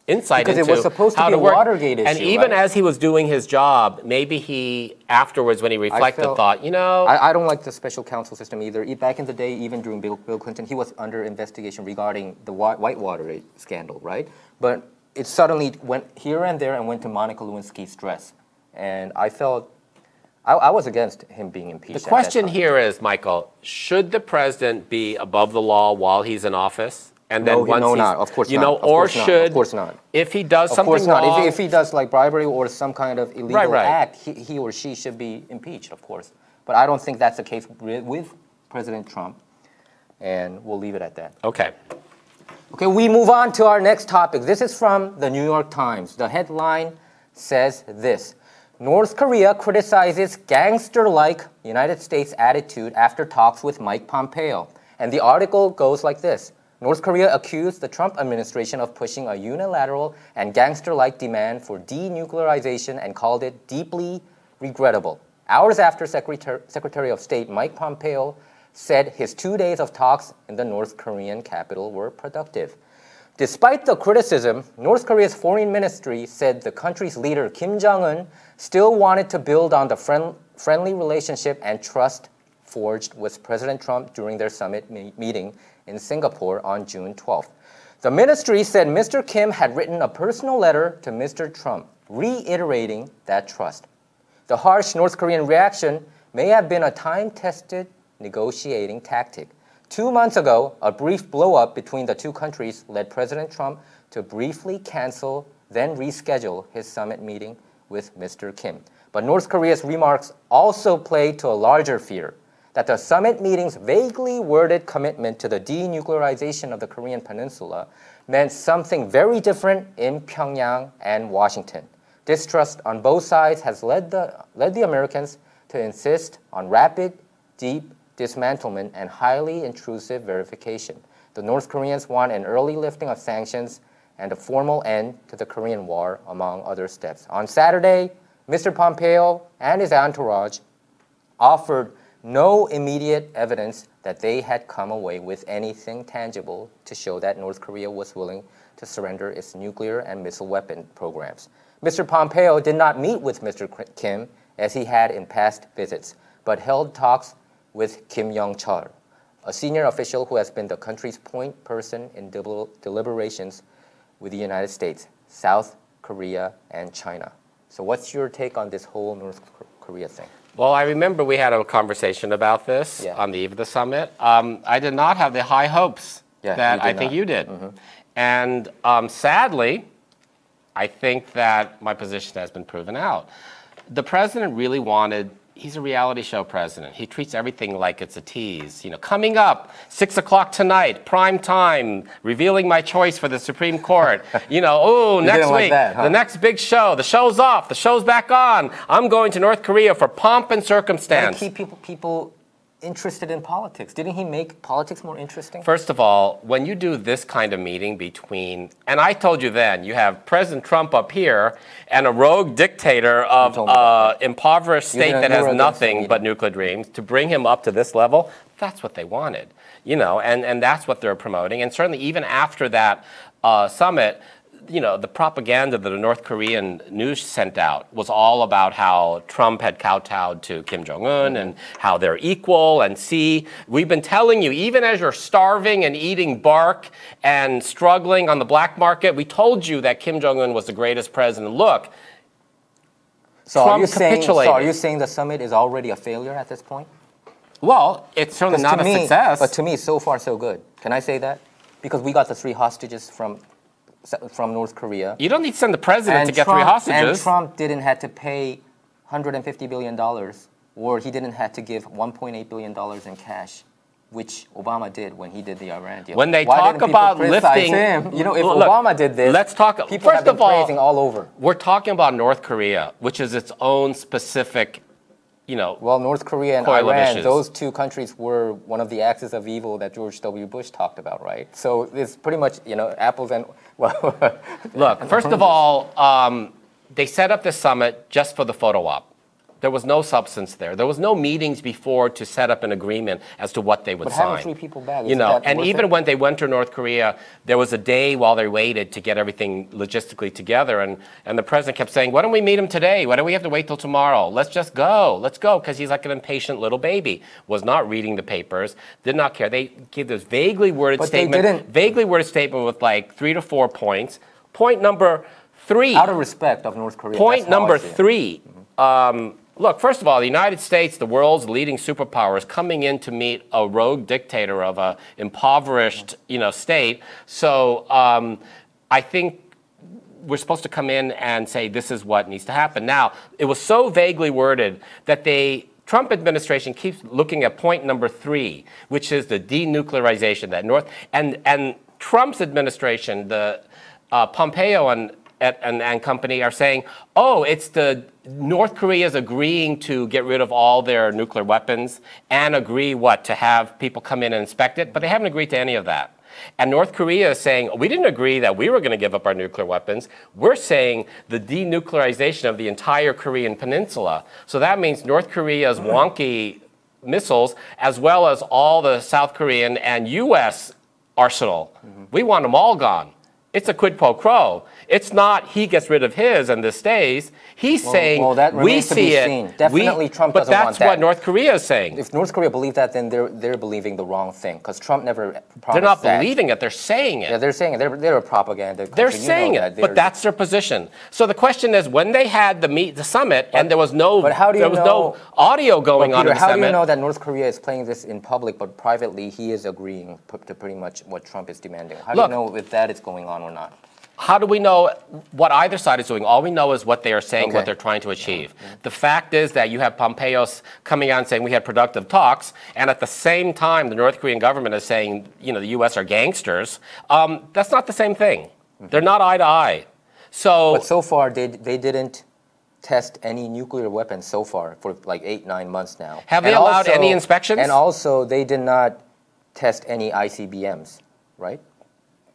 insight into it was supposed to be a Watergate issue. And even as he was doing his job, maybe he afterwards, when he reflected, thought, I don't like the special counsel system either. Back in the day, even during Bill Clinton, he was under investigation regarding the Whitewater scandal, right? But it suddenly went here and there and went to Monica Lewinsky's dress. And I felt, I was against him being impeached. The question here is, Michael, should the president be above the law while he's in office? And then not. Of course not. Or should, of course not. If he does something wrong. Of course not. Wrong, if he does like bribery or some kind of illegal act, he or she should be impeached, of course. But I don't think that's the case with President Trump. And we'll leave it at that. Okay. Okay, we move on to our next topic. This is from the New York Times. The headline says this: North Korea criticizes gangster-like United States attitude after talks with Mike Pompeo. And the article goes like this: North Korea accused the Trump administration of pushing a unilateral and gangster-like demand for denuclearization and called it deeply regrettable. Hours after Secretary of State Mike Pompeo said his 2 days of talks in the North Korean capital were productive. Despite the criticism, North Korea's foreign ministry said the country's leader Kim Jong-un still wanted to build on the friendly relationship and trust forged with President Trump during their summit meeting in Singapore on June 12th. The ministry said Mr. Kim had written a personal letter to Mr. Trump, reiterating that trust. The harsh North Korean reaction may have been a time-tested negotiating tactic. 2 months ago, a brief blow-up between the two countries led President Trump to briefly cancel then reschedule his summit meeting with Mr. Kim. But North Korea's remarks also played to a larger fear that the summit meeting's vaguely worded commitment to the denuclearization of the Korean peninsula meant something very different in Pyongyang and Washington. Distrust on both sides has led the Americans to insist on rapid, deep dismantlement and highly intrusive verification. The North Koreans want an early lifting of sanctions and a formal end to the Korean War, among other steps. On Saturday, Mr. Pompeo and his entourage offered no immediate evidence that they had come away with anything tangible to show that North Korea was willing to surrender its nuclear and missile weapon programs. Mr. Pompeo did not meet with Mr. Kim as he had in past visits, but held talks with Kim Yong-chol, a senior official who has been the country's point person in deliberations with the United States, South Korea, and China. So what's your take on this whole North Korea thing? Well, I remember we had a conversation about this on the eve of the summit. I did not have the high hopes that I think you did. Mm-hmm. And sadly, I think that my position has been proven out. The president really wanted, he's a reality show president. He treats everything like it's a tease. You know, coming up, 6 o'clock tonight, prime time, revealing my choice for the Supreme Court. You know, oh, next week, the next big show. The show's off. The show's back on. I'm going to North Korea for pomp and circumstance. To keep people interested in politics. Didn't he make politics more interesting? First of all, when you do this kind of meeting between, and I told you then, you have President Trump up here and a rogue dictator of impoverished state that has nothing but nuclear dreams, to bring him up to this level, that's what they wanted, you know, and that's what they're promoting. And certainly even after that summit, you know, the propaganda that the North Korean news sent out was all about how Trump had kowtowed to Kim Jong-un and how they're equal. And see, we've been telling you, even as you're starving and eating bark and struggling on the black market, we told you that Kim Jong-un was the greatest president. Look, Trump capitulated. So are you saying the summit is already a failure at this point? Well, it's certainly not a success. But to me, so far so good. Can I say that? Because we got the 3 hostages from North Korea. You don't need to send the president to get 3 hostages. And Trump didn't have to pay $150 billion, or he didn't have to give $1.8 billion in cash, which Obama did when he did the Iran deal. When they talk about lifting him? You know, if Obama did this, let's talk. People have been praising all over. We're talking about North Korea, which is its own specific, you know. Well, North Korea and Iran, those 2 countries were one of the axes of evil that George W. Bush talked about, right? So it's pretty much, you know, apples and, well. Look, first of all, they set up this summit just for the photo op. There was no substance there. There was no meetings before to set up an agreement as to what they would sign. But having 3 people back, you know, and even when they went to North Korea, there was a day while they waited to get everything logistically together, and the president kept saying, why don't we meet him today? Why do we have to wait till tomorrow? Let's just go. Let's go, because he's like an impatient little baby. Was not reading the papers, did not care. They gave this vaguely worded statement with like 3 to 4 points. Point number 3. Out of respect of North Korea. Point number 3. Look, first of all, the United States, the world's leading superpower, is coming in to meet a rogue dictator of an impoverished, you know, state. So I think we're supposed to come in and say this is what needs to happen. Now, it was so vaguely worded that Trump administration keeps looking at point number 3, which is the denuclearization that and Trump's administration, the Pompeo and company are saying, oh, it's the North Korea's agreeing to get rid of all their nuclear weapons and agree to have people come in and inspect it, but they haven't agreed to any of that. And North Korea is saying, we didn't agree that we were going to give up our nuclear weapons. We're saying the denuclearization of the entire Korean peninsula. So that means North Korea's wonky missiles, as well as all the South Korean and U.S. arsenal. We want them all gone. It's a quid pro quo. It's not he gets rid of his and this stays. He's saying we see it. Definitely Trump doesn't want that. But that's what North Korea is saying. If North Korea believes that, then they're believing the wrong thing, because Trump never promised that. They're not believing it. They're saying it. Yeah, they're saying it. They're a propaganda country. They're saying it, but that's their position. So the question is, when they had the summit and there was no audio going on in the summit. How do you know that North Korea is playing this in public, but privately he is agreeing to pretty much what Trump is demanding? How do you know if that is going on or not? How do we know what either side is doing? All we know is what they are saying, what they're trying to achieve. The fact is that you have Pompeo coming out and saying we had productive talks, and at the same time, the North Korean government is saying, the U.S. are gangsters. That's not the same thing. They're not eye to eye. But so far, they didn't test any nuclear weapons so far for like 8-9 months now. Have they allowed any inspections? And also, they did not test any ICBMs, right?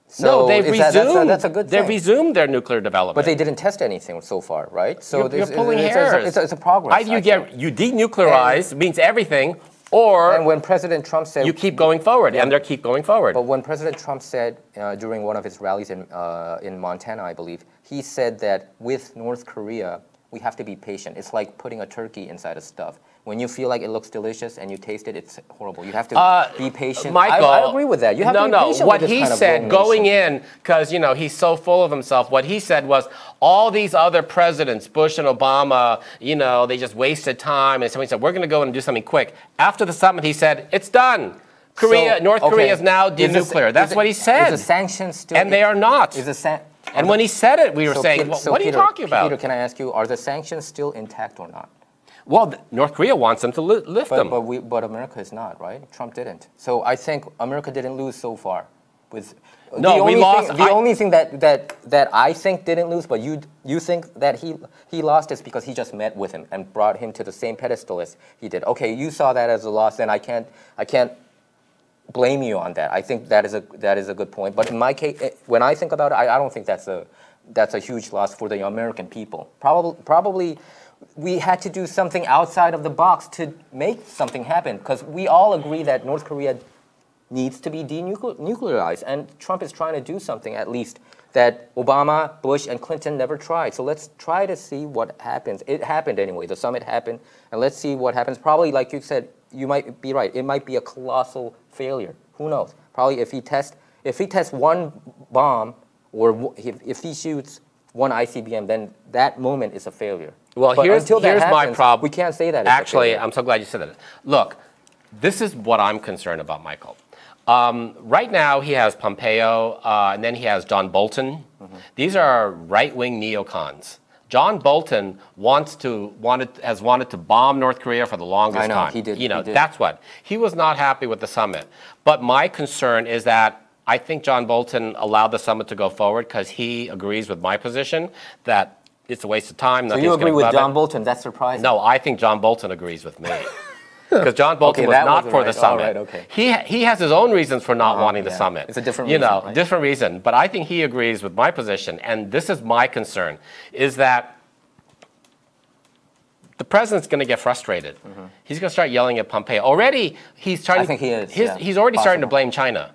So no, they've resumed. That's a good thing. They've resumed their nuclear development. But they didn't test anything so far, right? So you're pulling hairs. It's a progress. Either you denuclearize means everything, or and when President Trump said you keep going forward, and they keep going forward. But when President Trump said during one of his rallies in Montana, I believe, he said that with North Korea, we have to be patient. It's like putting a turkey inside a stuff. When you feel like it looks delicious and you taste it, it's horrible. You have to be patient. Michael, I agree with that. You have to be patient what with this he kind of said going nation. in, because he's so full of himself. What he said was all these other presidents, Bush and Obama, they just wasted time. And somebody said we're going to go and do something quick. After the summit, he said it's done. North Korea is now denuclear. That's what he said. Is the sanctions still? And they are not. And when he said it, we were saying, what are you talking about? Peter, can I ask you, are the sanctions still intact or not? Well, North Korea wants them to lift them. But America is not, right? Trump didn't. So I think America didn't lose so far. We lost. The only thing that I think didn't lose, but you think that he lost is because he just met with him and brought him to the same pedestal as he did. Okay, you saw that as a loss, then I can't blame you on that. I think that is a good point. But in my case, when I think about it, I don't think that's a huge loss for the American people. Probably we had to do something outside of the box to make something happen, because we all agree that North Korea needs to be denuclearized, and Trump is trying to do something at least that Obama, Bush, and Clinton never tried. So let's try to see what happens. It happened anyway. The summit happened, and let's see what happens. Probably, like you said, you might be right. It might be a colossal failure. Who knows? Probably if he tests one bomb, or if he shoots one ICBM, then that moment is a failure. Well, here's my problem. We can't say that. Actually, I'm so glad you said that. Look, this is what I'm concerned about, Michael. Right now, he has Pompeo, and then he has John Bolton. These are right-wing neocons. John Bolton has wanted to bomb North Korea for the longest time. He did. That's what. He was not happy with the summit. But my concern is that I think John Bolton allowed the summit to go forward because he agrees with my position that it's a waste of time. So you agree with John Bolton? That's surprising. No, I think John Bolton agrees with me. Because John Bolton was not for the summit. He has his own reasons for not wanting the summit. It's a different reason. Right? Different reason. But I think he agrees with my position. And this is my concern, is that the president's going to get frustrated. He's going to start yelling at Pompeo. Already, he's starting. I think he is. He's already starting to blame China.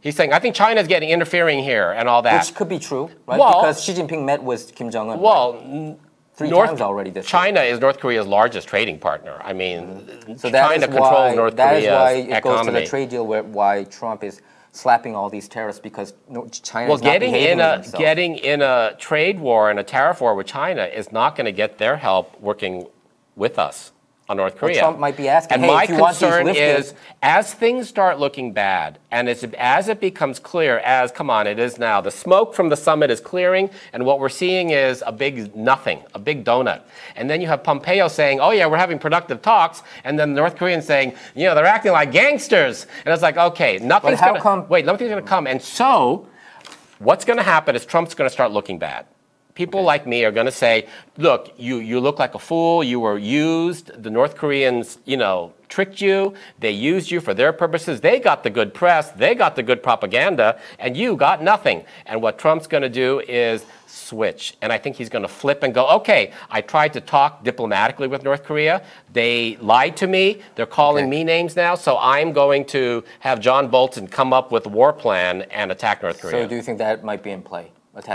He's saying, I think China's getting interfering here and all that. Which could be true, right? Because Xi Jinping met with Kim Jong-un. Well, three times already this China year. is North Korea's largest trading partner. I mean, so China controls North Korea's economy. That is why it economy. goes to the trade deal why Trump is slapping all these tariffs, because China is not getting behaving in a trade war and a tariff war with China is not going to get their help working with us on North Korea. Well, Trump might be asking, and hey, my if you want these concern lifted, is, as things start looking bad, and as it becomes clear, it is now, the smoke from the summit is clearing, and what we're seeing is a big nothing, a big donut. And then you have Pompeo saying, oh yeah, we're having productive talks, and then the North Koreans saying, they're acting like gangsters. And it's like, okay, nothing's going to come. And so, what's going to happen is Trump's going to start looking bad. People like me are going to say, look, you look like a fool. You were used. The North Koreans, tricked you. They used you for their purposes. They got the good press. They got the good propaganda. And you got nothing. And what Trump's going to do is switch. And I think he's going to flip and go, okay, I tried to talk diplomatically with North Korea. They lied to me. They're calling me names now. So I'm going to have John Bolton come up with a war plan and attack North Korea. So do you think that might be in play?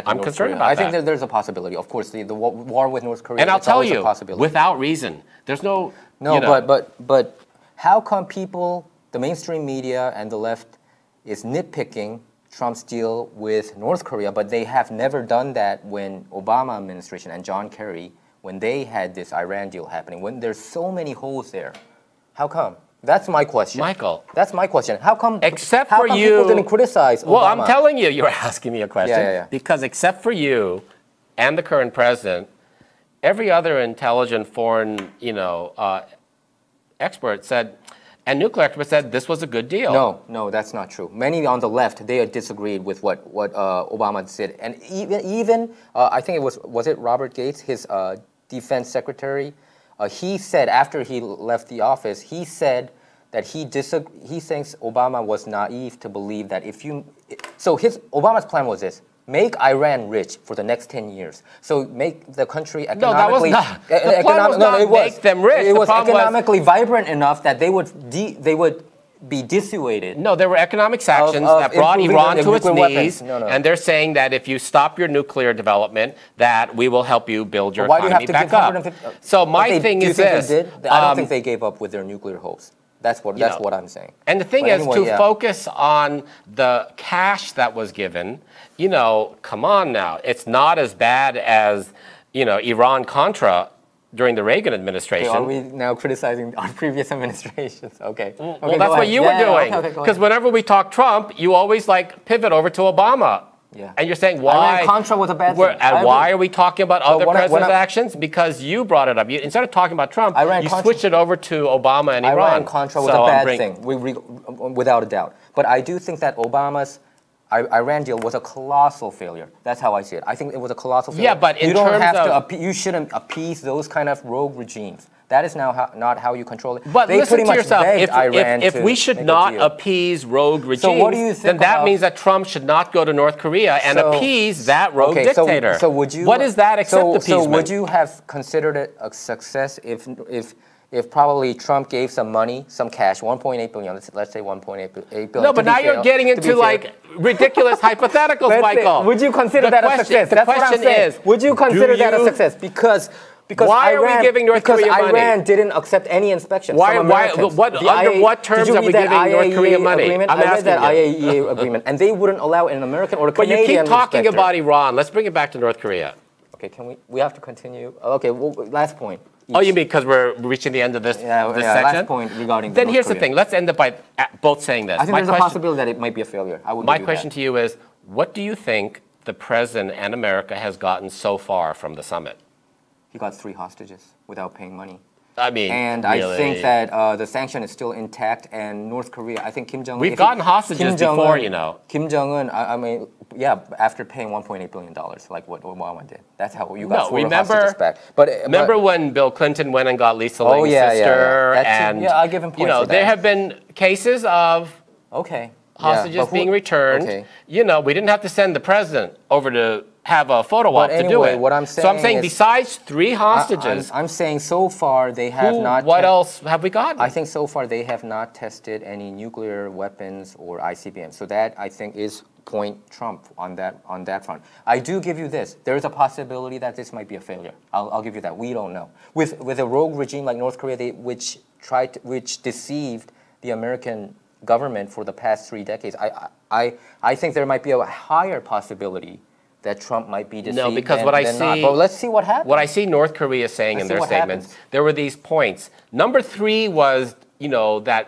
I'm concerned about that. I think that there's a possibility. Of course, the war with North Korea. And I'll tell you, a possibility. without reason, there's no. But how come people, the mainstream media and the left, is nitpicking Trump's deal with North Korea, but they have never done that when Obama administration and John Kerry, when they had this Iran deal happening, when there's so many holes there? How come? That's my question. Michael. That's my question. How come Except how for come you, people didn't criticize Obama? Well, I'm telling you, you're asking me a question. Yeah. Because except for you and the current president, every other intelligent foreign, expert said, and nuclear expert said this was a good deal. No, that's not true. Many on the left, they disagreed with what Obama said, and even I think was it Robert Gates, his defense secretary, he said after he left the office, he said that he thinks Obama was naive to believe that Obama's plan was this. Make Iran rich for the next 10 years. So make the country economically... No, that was not. The plan was not make them rich. It was economically vibrant enough that they would be dissuaded. No, there were economic sanctions that brought Iran to its knees. And they're saying that if you stop your nuclear development, that we will help you build your economy back up. So my thing is this. I don't think they gave up with their nuclear hopes. That's what I'm saying. And the thing is, focus on the cash that was given, come on now. It's not as bad as, Iran-Contra during the Reagan administration. Okay, are we now criticizing our previous administrations? Okay. Well, that's what you were doing. Because whenever we talk Trump, you always pivot over to Obama. Yeah. And you're saying why? Iran-Contra was a bad thing. And why are we talking about other presidents' actions? Because you brought it up. Instead of talking about Trump, you switched it over to Obama and Iran. Iran-Contra was a bad thing, without a doubt. But I do think that Obama's Iran deal was a colossal failure. That's how I see it. I think it was a colossal failure. Yeah, but you shouldn't appease those kind of rogue regimes. That is now not how you control it. But they listen to yourself. If we should not appease appease rogue regimes, then that means that Trump should not go to North Korea and appease that rogue dictator. So would you? What is that except appeasement? So would you have considered it a success if probably Trump gave some money, some cash, 1.8 billion, let's say 1.8 billion. No, but now you're getting into ridiculous hypotheticals, Michael. Would you consider that a success? That's what I'm saying. Would you consider that a success? Because why are we giving North Korea money? Because Iran didn't accept any inspections. Under what terms are we giving North Korea money? I read that IAEA agreement, and they wouldn't allow an American or a Canadian. But you keep talking about Iran. Let's bring it back to North Korea. Okay, can we have to continue? Okay, well, last point. Oh, you mean because we're reaching the end of this section? Last point regarding Then here's the thing. Let's end it by both saying this. I think there's a possibility that it might be a failure. My question to you is, what do you think the president and America has gotten so far from the summit? He got 3 hostages without paying money. I mean, and really? I think that the sanction is still intact, and North Korea, I think Kim Jong-un... We've gotten hostages before, Kim Jong-un, I mean, after paying $1.8 billion, like what Obama did. That's how you got 4 hostages back. Remember when Bill Clinton went and got Lisa Lang's sister? And, I'll give him points for that. There have been cases of hostages being returned. We didn't have to send the president over to have a photo op to do it. What I'm saying so I'm saying besides 3 hostages, I'm saying so far they have not. What else have we gotten? I think so far they have not tested any nuclear weapons or ICBM. So that I think is point Trump on that front. I do give you this. There is a possibility that this might be a failure. I'll give you that. We don't know. With a rogue regime like North Korea, which deceived the American government for the past 3 decades, I think there might be a higher possibility that Trump might be deceived. No, because what I see, but let's see what happens. What I see North Korea saying in their statements, there were these points. Number 3 was, that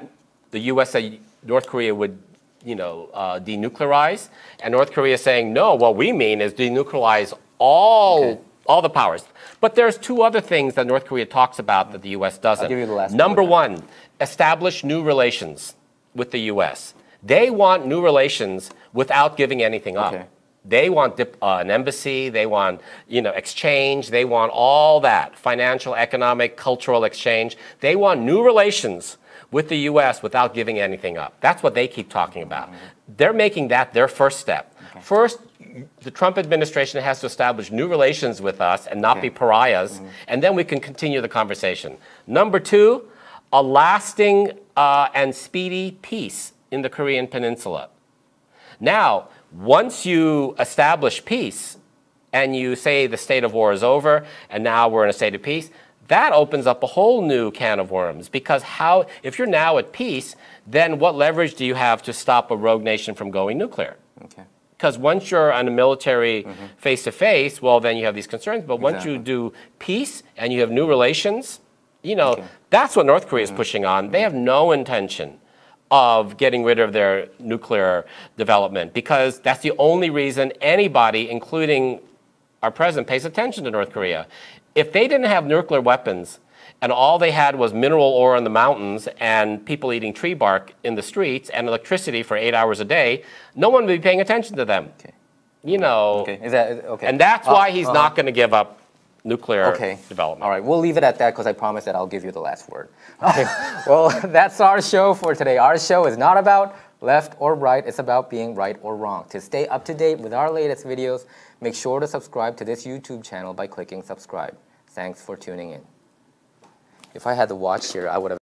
the U.S. said North Korea would, denuclearize, and North Korea saying no. What we mean is denuclearize all the powers. But there's 2 other things that North Korea talks about that the U.S. doesn't. I'll give you the last Number 1, establish new relations with the U.S. They want new relations without giving anything up. They want an embassy, they want exchange, they want all that, financial, economic, cultural exchange. They want new relations with the U.S. without giving anything up. That's what they keep talking about. They're making that their first step. First, the Trump administration has to establish new relations with us and not be pariahs, and then we can continue the conversation. Number 2, a lasting and speedy peace in the Korean Peninsula. Now, once you establish peace and you say the state of war is over and now we're in a state of peace, that opens up a whole new can of worms. Because if you're now at peace, then what leverage do you have to stop a rogue nation from going nuclear? Because once you're on a military face-to-face, well, then you have these concerns. But once you do peace and you have new relations, You know, that's what North Korea is pushing on. They have no intention of getting rid of their nuclear development because that's the only reason anybody, including our president, pays attention to North Korea. If they didn't have nuclear weapons and all they had was mineral ore in the mountains and people eating tree bark in the streets and electricity for 8 hours a day, no one would be paying attention to them. Okay. You know, Is that, okay. And that's why he's not going to give up nuclear development. All right, we'll leave it at that because I promise that I'll give you the last word. Okay. Well, that's our show for today. Our show is not about left or right. It's about being right or wrong. To stay up to date with our latest videos, make sure to subscribe to this YouTube channel by clicking subscribe. Thanks for tuning in. If I had the watch here, I would have